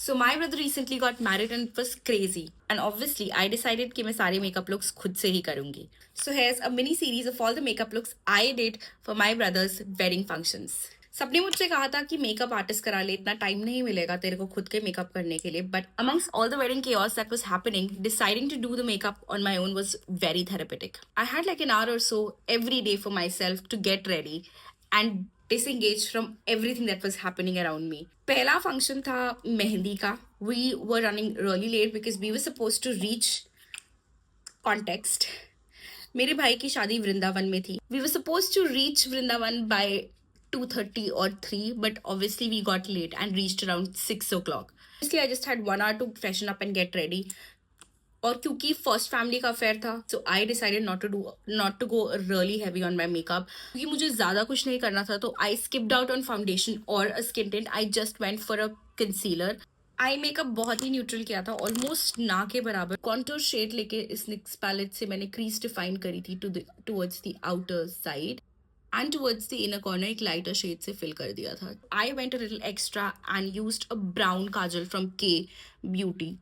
So my brother recently got married and it was crazy. And obviously I decided कि मैं सारे makeup looks खुद से ही करूँगी. So here's a mini series of all the makeup looks I did for my brother's wedding functions. सबने मुझसे कहा था कि मेकअप आर्टिस्ट करा ले, इतना टाइम नहीं मिलेगा तेरे को खुद के मेकअप करने के लिए. But amongst all the wedding chaos that was happening, deciding to do the makeup on my own was very therapeutic. I had like an hour or so every day for myself to get ready and disengage from everything that was happening around me. पहला function था मेहंदी का. We were running really late because we were supposed to reach context. मेरे भाई की शादी वृंदावन में थी. We were supposed to reach Vrindavan by 2:30 or 3, but obviously we got late and reached around 6 o'clock. Obviously, I just had 1 hour to freshen up and get ready. और क्योंकि first family का affair था, so I decided not to go really heavy on my makeup. क्योंकि मुझे ज़्यादा कुछ नहीं करना था, तो I skipped out on foundation और a skin tint. I just went for a concealer. I makeup बहुत ही न्यूट्रल किया था, ऑलमोस्ट ना के बराबर. कॉन्टूर शेड लेके इस निक्स पैलेट से मैंने क्रीज डिफाइन करी थी towards the outer side and towards the inner corner एक लाइटर शेड से फिल कर दिया था. I went a little extra and used a brown Kajal from के beauty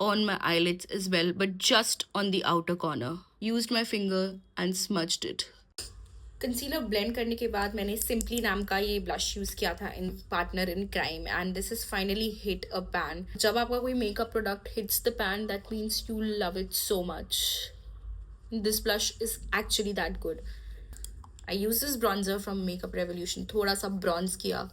on my eyelids as well, but just on the outer corner. Used my finger and smudged it. Concealer blend करने के बाद मैंने simply नाम का ये blush use किया था in partner in crime and this is finally hit a pan. जब आपका कोई makeup product hits the pan that means you love it so much. This blush is actually that good. I use this bronzer from makeup revolution. थोड़ा सा bronze किया,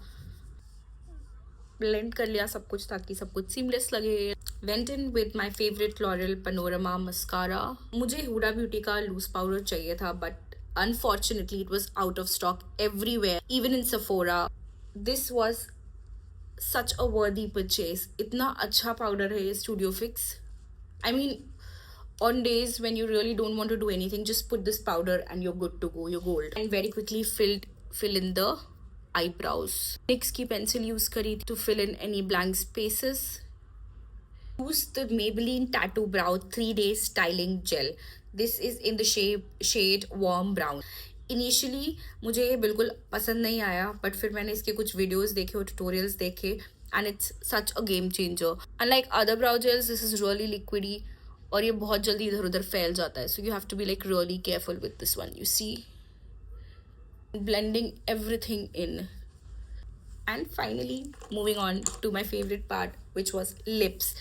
blend कर लिया सब कुछ ताकि सब कुछ सीमलेस लगे. Went in with my favourite L'Oreal Panorama mascara. मुझे हुडा ब्यूटी का लूज पाउडर चाहिए था, but unfortunately it was out of stock everywhere, even in Sephora. This was such a worthy purchase. इतना अच्छा पाउडर है ये studio fix. I mean on days when you really don't want to do anything, just put this powder and you're good to go, you're gold. And very quickly fill in the eyebrows. NYX की pencil use करी to fill in any blank spaces. Use the Maybelline Tattoo Brow 3-day styling gel. This is in the shade warm brown. Initially मुझे ये बिल्कुल पसंद नहीं आया, but फिर मैंने इसके कुछ videos देखे और tutorials देखे and it's such a game changer. Unlike other brow gels, this is really liquidy और ये बहुत जल्दी इधर उधर फैल जाता है. So you have to be like really careful with this one. You see, blending everything in. And finally, moving on to my favorite part, which was lips.